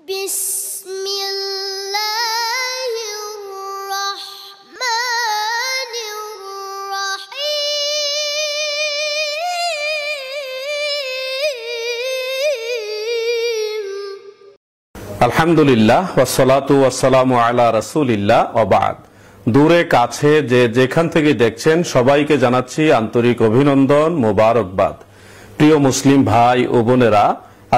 بسم الله الرحمن الرحيم আলহামদুলিল্লাহ ওয়াসসালাতু ওয়াসসালামু আলা রাসূলিল্লাহ ওয়া বা'দ। দূরে কাছে যে যেখান থেকে দেখছেন সবাইকে জানাচ্ছি আন্তরিক অভিনন্দন, মোবারকবাদ। প্রিয় মুসলিম ভাই ও বোনেরা,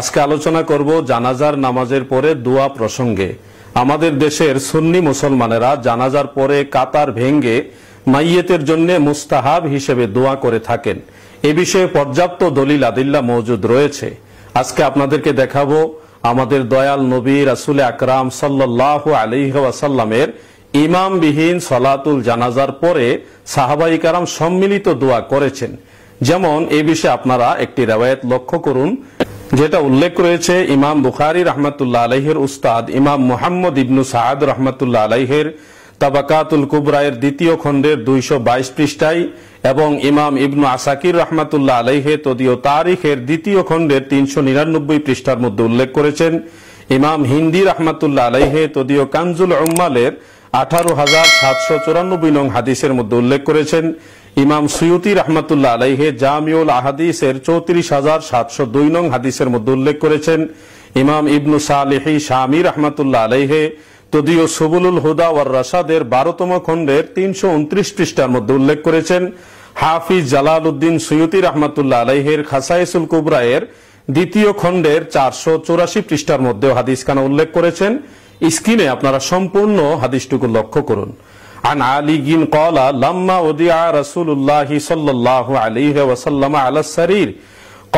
আজকে আলোচনা করব জানাজার নামাজের পরে দোয়া প্রসঙ্গে। আমাদের দেশের সুন্নি মুসলমানেরা জানাজার পরে কাতার ভেঙ্গে মাইয়েতের জন্য মুস্তাহাব হিসেবে দোয়া করে থাকেন। এ বিষয়ে পর্যাপ্ত দলিল আদিল্লা মওজুদ রয়েছে। আজকে আপনাদেরকে দেখাবো আমাদের দয়াল নবী রাসূল আকরাম সাল্লাল্লাহু আলাইহি ওয়াসাল্লামের ইমামবিহীন সালাতুল জানাজার পরে সাহাবায়ে কেরাম সম্মিলিত দোয়া করেছেন। যেমন এই বিষয়ে আপনারা একটি riwayat লক্ষ্য করুন, যেটা উল্লেখ রয়েছে ইমাম বুখারী রাহমাতুল্লাহ আলাইহির উস্তাদ ইমাম মুহাম্মদ ইবনু সাআদ রাহমাতুল্লাহ আলাইহির তাবাকাতুল কুবরা এর দ্বিতীয় খণ্ডের 222 পৃষ্ঠায় এবং ইমাম ইবনু আসাকির রাহমাতুল্লাহ আলাইহি তদীয় তারিখের দ্বিতীয় খণ্ডের 399 পৃষ্ঠার মধ্যে উল্লেখ করেছেন। ইমাম হিন্দি রাহমাতুল্লাহ আলাইহি তদীয় কানজুল উম্মালের 18794 নং হাদিসের মধ্যে উল্লেখ করেছেন। ইমাম সুয়ুতি রাহমাতুল্লাহ আলাইহি জামিউল আহাদিসের 34702 নং হাদিসের মধ্যে উল্লেখ করেছেন। ইমাম ইবনু সালেহি শামী রাহমাতুল্লাহ আলাইহি তদীয় সুবুলুল হুদা ওয়ার রাশাদের 12তম খণ্ডের 329 পৃষ্ঠার মধ্যে উল্লেখ করেছেন। হাফিজ জালালউদ্দিন সুয়ুতি রাহমাতুল্লাহ আলাইহির খাসাইসুল কুবরা এর দ্বিতীয় খণ্ডের 484 পৃষ্ঠার মধ্যে হাদিস খানা উল্লেখ করেছেন। স্ক্রিনে আপনারা সম্পূর্ণ হাদিসটুকু লক্ষ্য করুন। আন আলিয়িন ক্বালা লাম্মা উদিয়া রাসূলুল্লাহি সাল্লাল্লাহু আলাইহি ওয়াসাল্লাম আলা সারীর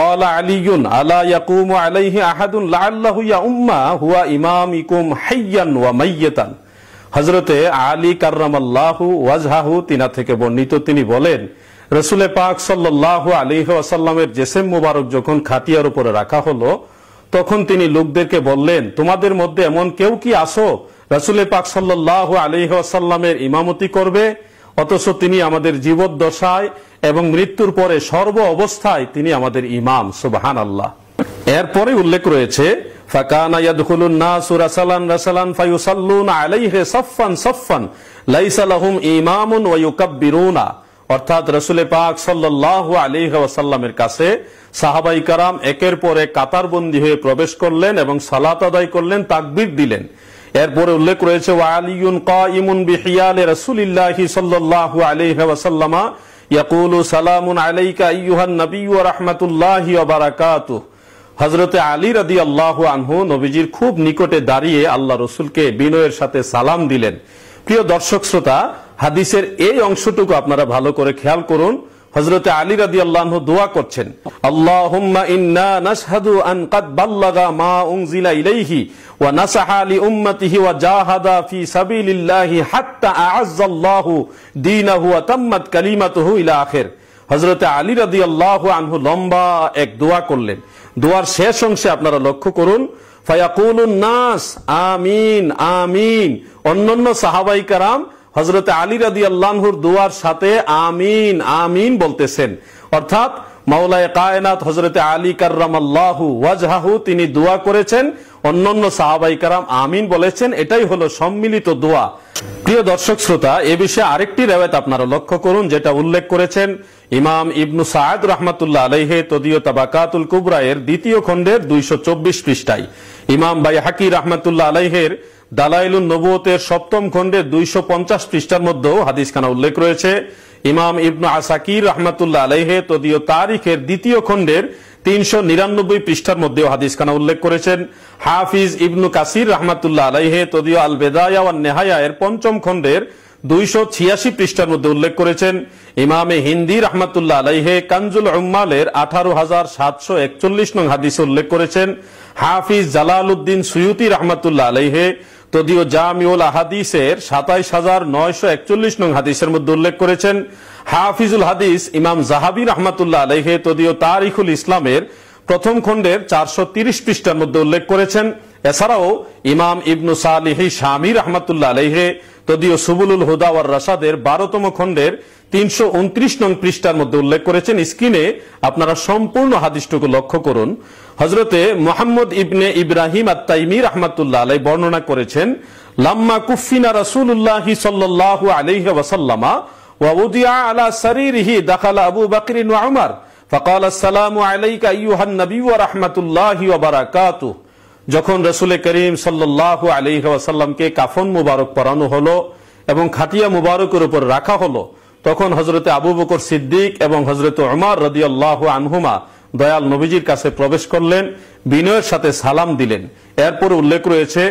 قال علي الا يقوم عليه احد لعله يؤم هو امامكم حيا وميتا। হযরতে আলী কাররামাল্লাহু ওয়াজহাহু তিনা থেকে বর্ণিত, তিনি বলেন রাসূল পাক সাল্লাল্লাহু আলাইহি ওয়াসাল্লামের জিসম মুবারক যখন খাটিয়ার উপরে রাখা হলো তখন তিনি লোকদেরকে বললেন, তোমাদের মধ্যে এমন কেউ কি আছো রাসূল পাক সাল্লাল্লাহু আলাইহি ওয়াসাল্লামের ইমামতি করবে, অথচ তিনি আমাদের জীবদ্দশায় এবং মৃত্যুর পরে সর্ব অবস্থায় তিনি আমাদের ইমাম। সুবহানাল্লাহ। এরপরে উল্লেখ রয়েছে ফাকানা ইয়াদখুলুন নাসু রাসালান রাসালান ফায়ুসাল্লুনা আলাইহি সাফফান সাফফান লাইসা লাহুম ইমামুন ওয়া ইউকাব্বিরুনা। অর্থাৎ রাসূল পাক সাল্লাল্লাহু আলাইহি ওয়াসাল্লামের কাছে সাহাবায়ে কেরাম একের পর এক কাতারবন্দী হয়ে প্রবেশ করলেন এবং সালাত আদায় করলেন, তাকবীর দিলেন। এরপরে উল্লেখ রয়েছে ওয়া আলিয়ুন কাইমুন বিহিয়ালি রাসূলিল্লাহি সাল্লাল্লাহু আলাইহি ওয়াসাল্লাম ইয়াকুলু সালামুন আলাইকা আইয়ুহান নবী ওয়া রাহমাতুল্লাহি ওয়া বারাকাতুহু। হযরতে আলী রাদিয়াল্লাহু আনহু নবীজির খুব নিকটে দাঁড়িয়ে আল্লাহ রাসূলকে বিনয়ের সাথে সালাম দিলেন। প্রিয় দর্শক শ্রোতা, হাদিসের এই অংশটুকু আপনারা ভালো করে খেয়াল করুন। হযরতে আলী রাদিয়াল্লাহু আনহু দোয়া করছেন, আল্লাহুম্মা ইন্না নাশহাদু আন কাদ বাল্লাগা মা উনজিলা ইলাইহি ওয়া নাসাহা লি উম্মতিহি ওয়া জাহাদা ফি সাবিলিল্লাহি হাত্তা আ'আজ্জাল্লাহু দীনাহু ওয়া তাম্মাত কালিমাতুহু ইলা আখির। হযরতে আলী রাদিয়াল্লাহু আনহু লম্বা এক দোয়া করলেন। দোয়ার শেষ অংশে আপনারা লক্ষ্য করুন, ফায়াকুলুন নাস আমিন আমিন। অন্যান্য সাহাবায়ে কেরাম হযরতে আলী রাদিয়াল্লাহু আনহুর দোয়ার সাথে আমিন আমিন বলতেছেন। অর্থাৎ মাওলায়ে কায়নাত হযরতে আলী কাররামাল্লাহু ওয়াজহাহু তিনি দোয়া করেছেন, অন্যান্য সাহাবায়ে কেরাম আমিন বলেছেন। এটাই হলো সম্মিলিত দোয়া। প্রিয় দর্শক শ্রোতা, এ বিষয়ে আরেকটি riwayat আপনারা লক্ষ্য করুন, যেটা উল্লেখ করেছেন ইমাম ইবনু সাআদ রাহমাতুল্লাহ আলাইহি তদীয় তাবাকাতুল কুবরা এর দ্বিতীয় খণ্ডের 224 পৃষ্ঠায়, ইমাম বাইহাকি রাহমাতুল্লাহ আলাইহির দালাইলুন নবুওয়াতের 7ম খণ্ডের 250 পৃষ্ঠার মধ্যেও হাদিসখানা উল্লেখ রয়েছে। ইমাম ইবনু আসাকির রাহমাতুল্লাহ আলাইহি তদীয় তারিখের দ্বিতীয় খণ্ডের 399 পৃষ্ঠার মধ্যেও হাদিসখানা উল্লেখ করেছেন। হাফিজ ইবনু কাসির রাহমাতুল্লাহ আলাইহি তদীয় আল বিদায়া ওয়ান নিহায়া এর 5ম খণ্ডের 286 পৃষ্ঠার মধ্যে উল্লেখ করেছেন। ইমামে হিন্দি রাহমাতুল্লাহ আলাইহি কানজুল উম্মালের 18741 নং হাদিস উল্লেখ করেছেন। হাফিজ জালালউদ্দিন সুয়ুতি রাহমাতুল্লাহ আলাইহি তদীয় জামিউল আহাদিসের 27941 নং হাদিসের মধ্যে উল্লেখ করেছেন। হাফিজুল হাদিস ইমাম যাহাবী রাহমাতুল্লাহ আলাইহি তদীয় তারিখুল ইসলামের 1ম খণ্ডের 430 পৃষ্ঠার মধ্যে উল্লেখ করেছেন এছাড়াও ইমাম ইবনু সালিহি শামী রাহমাতুল্লাহ আলাইহি তদীয় সুবুলুল হুদা ওয়ার রাশাদের 12তম খণ্ডের 329 নং পৃষ্ঠার মধ্যে উল্লেখ করেছেন। স্ক্রিনে আপনারা সম্পূর্ণ হাদিসটুকু লক্ষ্য করুন। হযরতে মুহাম্মদ ইবনে ইব্রাহিম আত-তাইমি রাহমাতুল্লাহ আলাইহি বর্ণনা করেছেন, লাম্মা কুফিনা রাসূলুল্লাহ সাল্লাল্লাহু আলাইহি ওয়াসাল্লামা ওয়া উদিয়া আলা সারিরিহি দাখালা আবু বকর ওয়া উমর ফাকালা আসসালামু আলাইকা আইয়ুহান নবী ওয়া রাহমাতুল্লাহি ওয়া বারাকাতুহু। যখন রাসূল করিম সাল্লাল্লাহু আলাইহি ওয়াসাল্লামকে কাফন মুবারক পরানো হলো এবং খাটিয়া মুবারকের উপর রাখা হলো, তখন হযরতে আবু বকর সিদ্দিক এবং হযরতে উমর রাদিয়াল্লাহু আনহুমা দয়াল নবীজির কাছে প্রবেশ করলেন, বিনয়ের সাথে সালাম দিলেন। এরপর উল্লেখ রয়েছে,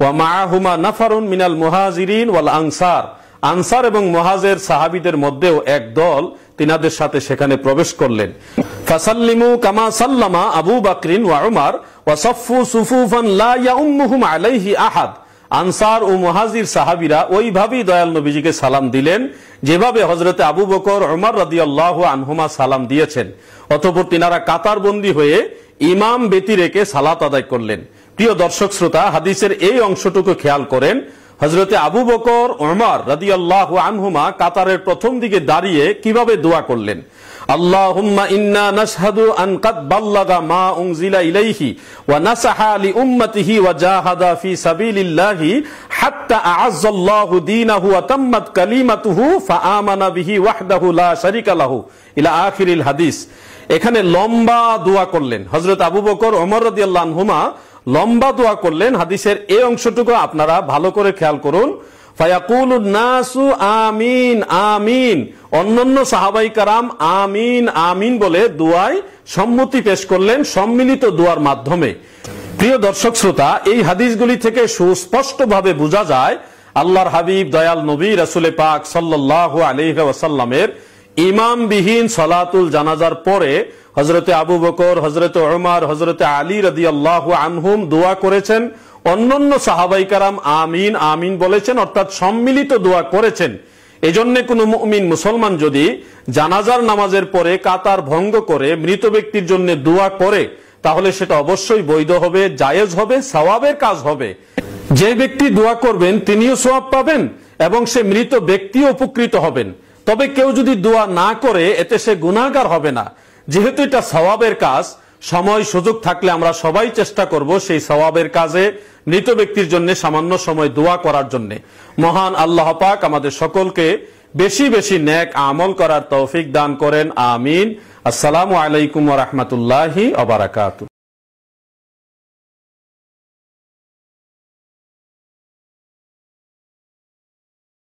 ওয়া মাআহুমা নাফারুন মিনাল মুহাজিরিন ওয়াল আনসার, আনসার এবং মুহাজির সাহাবীদের মধ্যেও এক দল তিনাদের সাথে সেখানে প্রবেশ করলেন। ফাসাল্লিমু কামা সাল্লামা আবু বকরিন ওয়া উমর ওয়া সাফফু সুফুফান লা ইয়াউম্মুহুম আলাইহি আহাদ। আনসার ও মুহাজির সাহাবীরা ওইভাবেই দয়াল নবীজিকে সালাম দিলেন যেভাবে হযরতে আবু বকর উমর রাদিয়াল্লাহু আনহুমা সালাম দিয়েছেন। অতঃপর তিনারা কাতারবন্দী হয়ে ইমাম ব্যতি রেখে সালাত আদায় করলেন। প্রিয় দর্শক শ্রোতা, হাদিসের এই অংশটুকু খেয়াল করেন। হযরতে আবু বকর উমর রাদিয়াল্লাহু আনহুমা কাতারের প্রথম দিকে দাঁড়িয়ে কিভাবে দোয়া করলেন, আল্লাহুম্মা ইন্না নাশহাদু আন কাদ বাল্লাগা মা উনজিলা ইলাইহি ওয়া নাসাহা লি উম্মতিহি ওয়া জাহাদা ফি সাবিলিল্লাহি হাত্তা আ'আজ্জাল্লাহু দীনাহু ওয়া তাম্মাত কালিমাতুহু ফাআমানা বিহি ওয়াহদাহু লা শারীকা লাহু ইলা আখিরিল হাদিস। এখানে লম্বা দোয়া করলেন হযরত আবু বকর ওমর রাদিয়াল্লাহু আনহুমা, লম্বা দোয়া করলেন। হাদিসের এই অংশটুকু আপনারা ভালো করে খেয়াল করুন। ফায়াকুলুন নাসু আমিন আমিন, অন্যান্য সাহাবায়ে কেরাম আমিন আমিন বলে দোয়ায় সম্মতি পেশ করলেন সম্মিলিত দোয়ার মাধ্যমে। প্রিয় দর্শক শ্রোতা, এই হাদিসগুলি থেকে সুস্পষ্টভাবে বোঝা যায় আল্লাহর হাবিব দয়াল নবী রাসূল পাক সাল্লাল্লাহু আলাইহি ওয়াসাল্লামের ইমামবিহীন সালাতুল জানাজার পরে হযরতে আবু বকর, হযরতে উমর, হযরতে আলী রাদিয়াল্লাহু আনহুম দোয়া করেছেন, অন্যান্য সাহাবায়ে কেরাম আমিন আমিন বলেছেন, অর্থাৎ সম্মিলিত দোয়া করেছেন। এজন্য কোন মুমিন মুসলমান যদি জানাজার নামাজের পরে কাতার ভঙ্গ করে মৃত ব্যক্তির জন্য দোয়া করে তাহলে সেটা অবশ্যই বৈধ হবে, জায়েজ হবে, সওয়াবের কাজ হবে। যে ব্যক্তি দোয়া করবেন তিনিও সওয়াব পাবেন এবং সে মৃত ব্যক্তিও উপকৃত হবেন। তবে কেউ যদি দোয়া না করে এতে সে গুনাহগার হবে না। যেহেতু এটা সওয়াবের কাজ, সময় সুযোগ থাকলে আমরা সবাই চেষ্টা করব সেই সওয়াবের কাজে মৃত ব্যক্তির জন্য সামান্য সময় দোয়া করার জন্য। মহান আল্লাহ পাক আমাদের সকলকে বেশি বেশি নেক আমল করার তৌফিক দান করেন, আমিন। আসসালামু আলাইকুম ওয়া রাহমাতুল্লাহি ওয়া বারাকাতুহু।